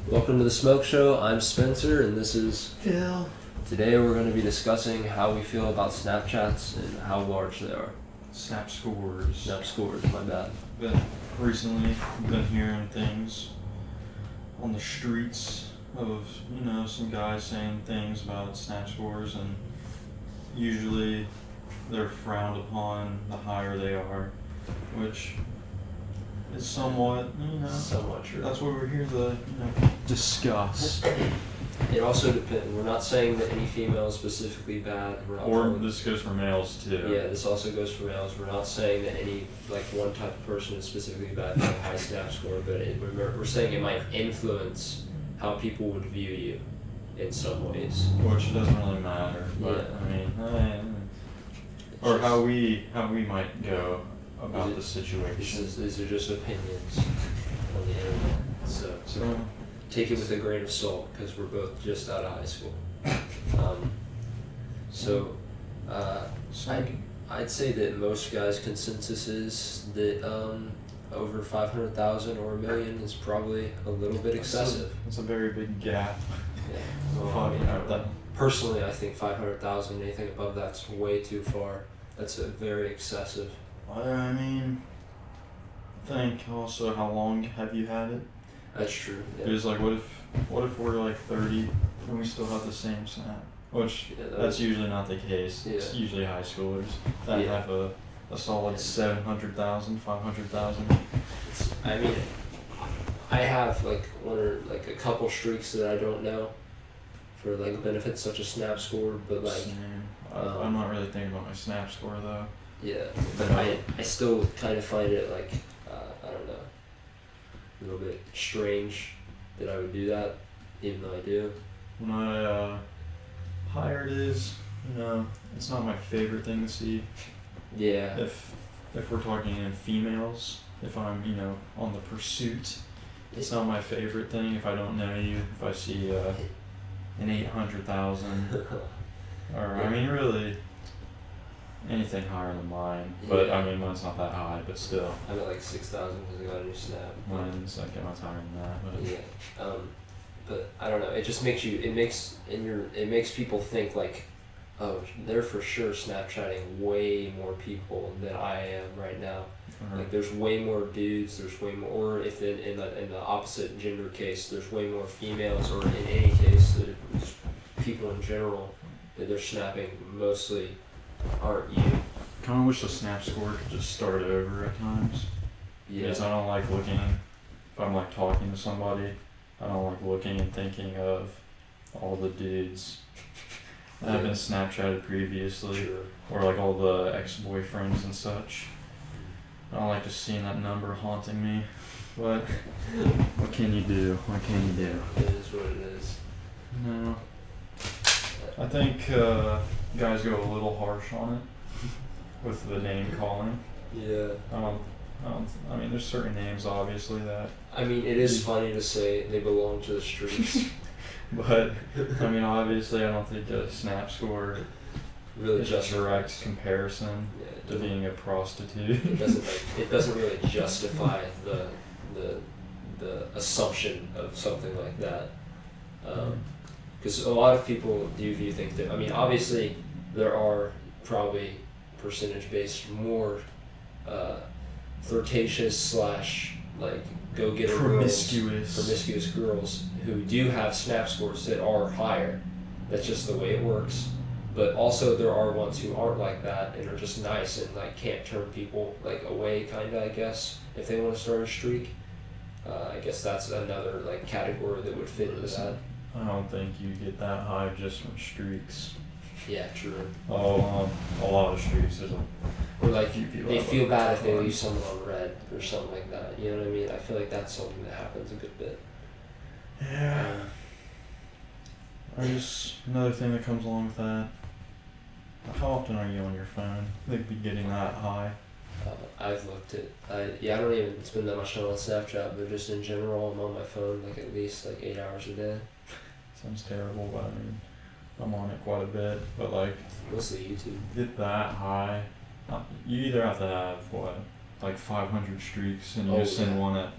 Welcome to the Smoke Show. I'm Spencer, and this is Phil. Today we're going to be discussing how we feel about Snapchats and how large they are. Snap scores. Snap scores, my bad. But recently, we've been hearing things on the streets of, some guys saying things about snap scores, and usually they're frowned upon the higher they are, which is somewhat, Somewhat true. that's what we're here to, discuss. It also depends. We're not saying that any female is specifically bad. We're not Or telling- this goes for males too. Yeah, this also goes for males. We're not saying that any one type of person is specifically bad with a high Snap score, but we're saying it might influence how people would view you in some ways. Which doesn't really matter, but Yeah. or how we might go about Is it- the situation. These are just opinions on the internet. So take it with a grain of salt because we're both just out of high school. I'd say that most guys' consensus is that over 500,000 or 1 million is probably a little bit excessive. It's a very big gap. Yeah. Well, I mean, personally, I think 500,000, anything above that's way too far. That's very excessive. I mean, think also how long have you had it? That's true. Yeah. Because what if we're like 30 and we still have the same snap? Which that's usually not the case. Yeah. It's usually high schoolers that Yeah. have a solid 700,000, 500,000. I mean, I have a couple streaks that I don't know for benefits such as Snap score, but Same. I'm not really thinking about my snap score though. yeah, but I still kind of find it I don't know, a little bit strange that I would do that, even though I do. When higher it is, it's not my favorite thing to see. Yeah. If we're talking in females, if I'm, on the pursuit, it's not my favorite thing. If I don't know you, if I see an 800,000, or I mean really anything higher than mine. But Yeah. I mean mine's not that high, but still. I'm at 6,000 because I got a new Snap. Mine's like much higher than that. But Yeah. But I don't know. It just makes it makes people think oh, they're for sure Snapchatting way more people than I am right now. There's way more dudes. There's way more. Or if in the opposite gender case, there's way more females. Or in any case, there's people in general that they're snapping mostly aren't you. kind of wish the snap score could just start over at times. Yeah. Because I don't like looking, if I'm talking to somebody, I don't like looking and thinking of all the dudes that have been Snapchatted previously, Sure. or all the ex-boyfriends and such. I don't like just seeing that number haunting me, but what can you do? What can you do? It is what it is. No. I think guys go a little harsh on it with the name calling. Yeah. I mean, there's certain names obviously that. I mean, it is funny to say they belong to the streets. But I mean, obviously, I don't think a snap score Really is a direct comparison Yeah, it to doesn't- being a prostitute. it doesn't really justify the assumption of something like that. Because a lot of people do view things that, I mean, obviously there are probably percentage-based more flirtatious / go-getter promiscuous girls who do have Snap scores that are higher. That's just the way it works. But also there are ones who aren't like that and are just nice and can't turn people away, kinda, I guess, if they want to start a streak. I guess that's another category that would fit into that. I don't think you get that high just from streaks. Yeah, true. Oh, a lot of streaks. There's Or few people they that feel look bad like if they that. leave someone on red or something like that. You know what I mean? I feel like that's something that happens a good bit. Yeah. Another thing that comes along with that. How often are you on your phone? They'd be getting that high. I've looked at, I don't even spend that much time on Snapchat, but just in general, I'm on my phone at least 8 hours a day. Sounds terrible, but I mean, I'm on it quite a bit. But Mostly YouTube. get that high, you either have to have 500 streaks and you just send one at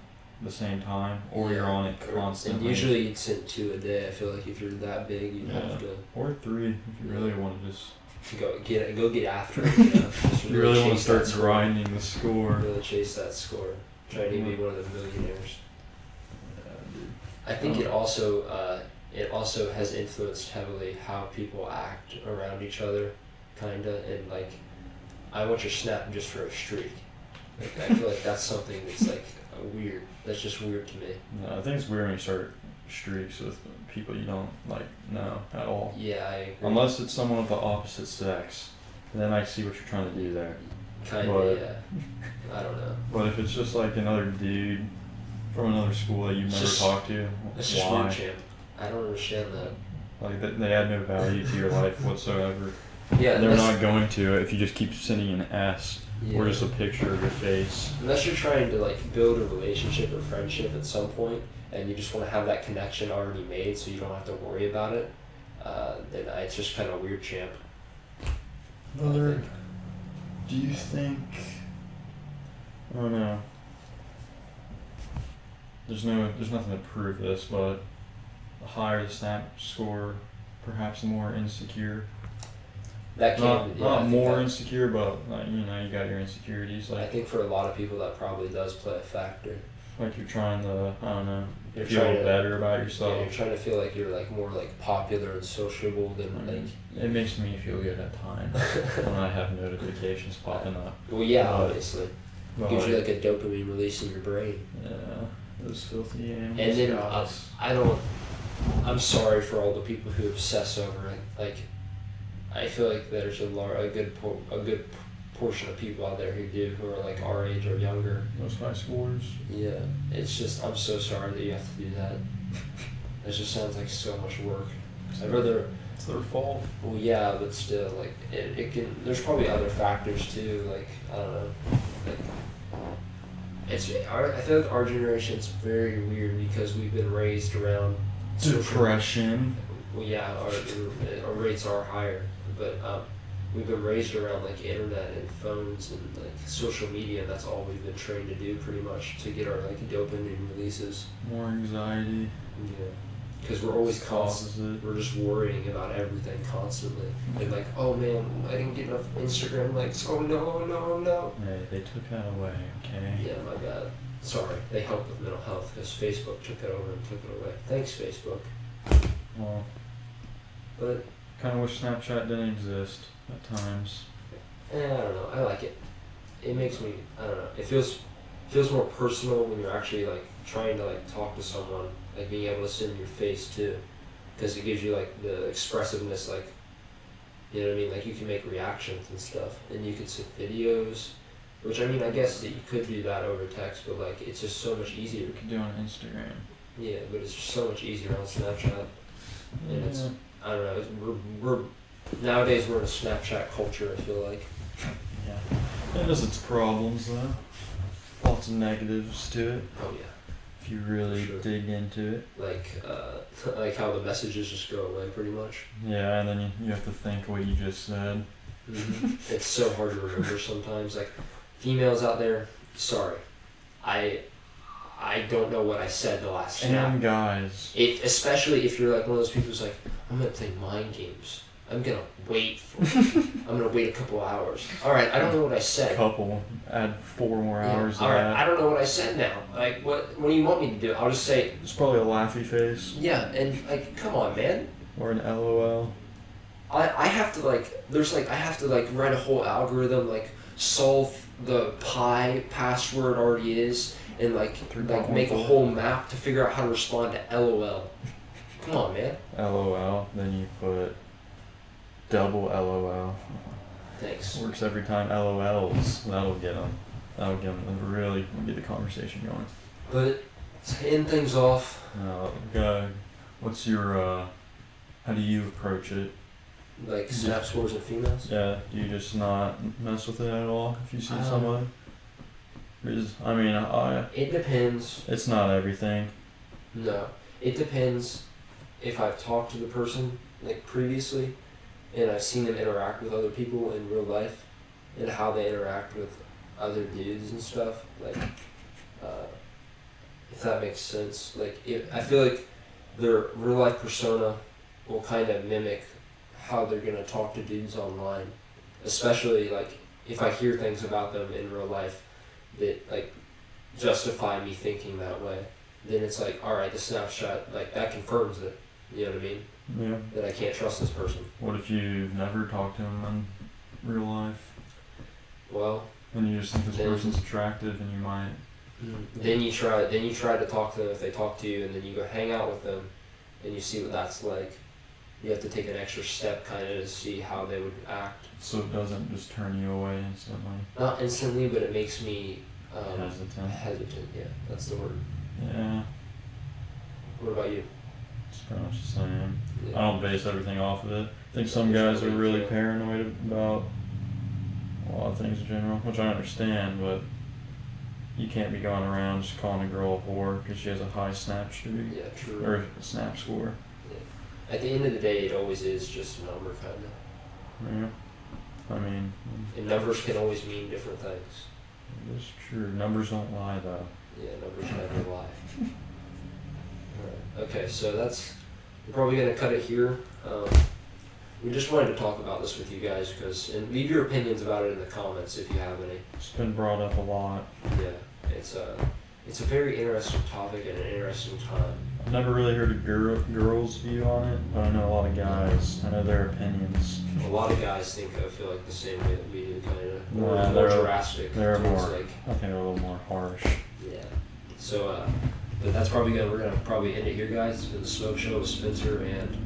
the same time, or you're on it constantly. And usually you'd send 2 a day. I feel like if you're that big, you'd have to. Or 3 if you really want to just. Go get after it. You know? You really want to start grinding the score. Really chase that score. Try to be one of the millionaires. Yeah, dude. I think it also has influenced heavily how people act around each other, kinda, and like, I want your snap just for a streak. Like, I feel like that's something that's like weird. That's just weird to me. No, I think it's weird when you start streaks with people you don't like know at all. Yeah, I agree. Unless it's someone of the opposite sex, then I see what you're trying to do there. Kinda, yeah. I don't know. But if it's just like another dude from another school that you've never talked to, It's just why? weird, champ. I don't understand that. Like they add no value to your life whatsoever. Yeah, They're not going to if you just keep sending an S yeah. or just a picture of your face. Unless you're trying to like build a relationship or friendship at some point, and you just want to have that connection already made, so you don't have to worry about it. Then it's just kind of weird, champ. Brother, do you think? I don't know. There's nothing to prove this, but the higher the snap score, perhaps the more insecure. That can not more insecure, but like, you got your insecurities. Like I think for a lot of people that probably does play a factor. Like you're trying to, I don't know, You're feel trying to, better about yourself. Yeah, you're trying to feel like you're like more like popular and sociable than like. It makes me feel good at times when I have notifications popping up. Well, yeah, obviously. But Gives you like a dopamine release in your brain. Yeah, those filthy animals. And then I'm sorry for all the people who obsess over it. Like, I feel like there's a good portion of people out there who are like our age or younger. Most high scores. Yeah, it's just I'm so sorry that you have to do that. It just sounds like so much work. I'd rather. It's their fault. Well, yeah, but still, like it can. There's probably other factors too. Like I don't know. Like I feel like our generation's very weird because we've been raised around depression. Well, yeah, our rates are higher, but we've been raised around like internet and phones and like social media, and that's all we've been trained to do pretty much to get our like dopamine releases. More anxiety. Yeah, because we're always we're just worrying about everything constantly. And like, oh man, I didn't get enough Instagram likes. Oh no. Hey, they took that away. Okay. Yeah, my bad. Sorry, they helped with mental health because Facebook took it over and took it away. Thanks, Facebook. Well, but kind of wish Snapchat didn't exist at times. I don't know. I like it. It makes me. I don't know. It feels more personal when you're actually like trying to like talk to someone, like being able to sit in your face too, because it gives you like the expressiveness, like, you know what I mean. Like you can make reactions and stuff, and you can send videos, which I mean I guess that you could do that over text, but like it's just so much easier. You can do it on Instagram. Yeah, but it's just so much easier on Snapchat, and it's I don't know. We're nowadays we're in a Snapchat culture. I feel like. Yeah. It has its problems though. Lots of negatives to it. Oh yeah. If you really dig into it. Like how the messages just go away pretty much. Yeah, and then you have to think what you just said. Mm-hmm. It's so hard to remember sometimes. Like females out there, sorry, I don't know what I said the last snap. And guys. Especially if you're like one of those people who's like, I'm gonna play mind games. I'm gonna wait a couple hours. All right, I don't know what I said. Add 4 more hours. All right, I don't know what I said now. Like, what do you want me to do? I'll just say. It's probably a laughy face. Yeah, and like, come on, man. Or an LOL. I have to write a whole algorithm, like solve the pi password already is, and like make a whole map to figure out how to respond to LOL. Come on, man. LOL. Then you put double LOL. Thanks. Works every time. LOLs. That'll get them. Really get the conversation going. But to end things off. What's your how do you approach it? Like snap scores and females? Yeah. Do you just not mess with it at all if you see someone? It depends. It's not everything. No. It depends if I've talked to the person like previously and I've seen them interact with other people in real life and how they interact with other dudes and stuff. Like, if that makes sense. Like, I feel like their real life persona will kind of mimic how they're gonna talk to dudes online, especially like if I hear things about them in real life that like justify me thinking that way. Then it's like, all right, the snapshot like that confirms it. You know what I mean? Yeah. That I can't trust this person. What if you've never talked to him in real life? Well, and you just think this person's attractive, and you might. Then you try to talk to them if they talk to you, and then you go hang out with them, and you see what that's like. You have to take an extra step kind of to see how they would act. So it doesn't just turn you away instantly? Not instantly, but it makes me hesitant. Yeah, that's the word. Yeah. What about you? It's pretty much the same. Yeah. I don't base everything off of it. I think some guys are really paranoid about a lot of things in general, which I understand, but you can't be going around just calling a girl a whore because she has a high snap streak. Yeah, true. Or a snap score. Yeah. At the end of the day, it always is just a number, kind of. Yeah. I mean... And numbers can always mean different things. It is true. Numbers don't lie, though. Yeah, numbers never lie. Alright. Okay, so we're probably going to cut it here. We just wanted to talk about this with you guys and leave your opinions about it in the comments if you have any. It's been brought up a lot. Yeah, it's a very interesting topic and an interesting time. I've never really heard a girl's view on it, but I know a lot of guys. I know their opinions. A lot of guys I feel like the same way that we do, kind of. Yeah, more drastic. They're more. Like, I think they're a little more harsh. Yeah. So, but that's we're gonna probably end it here, guys. It's been the Smoke Show with Spencer and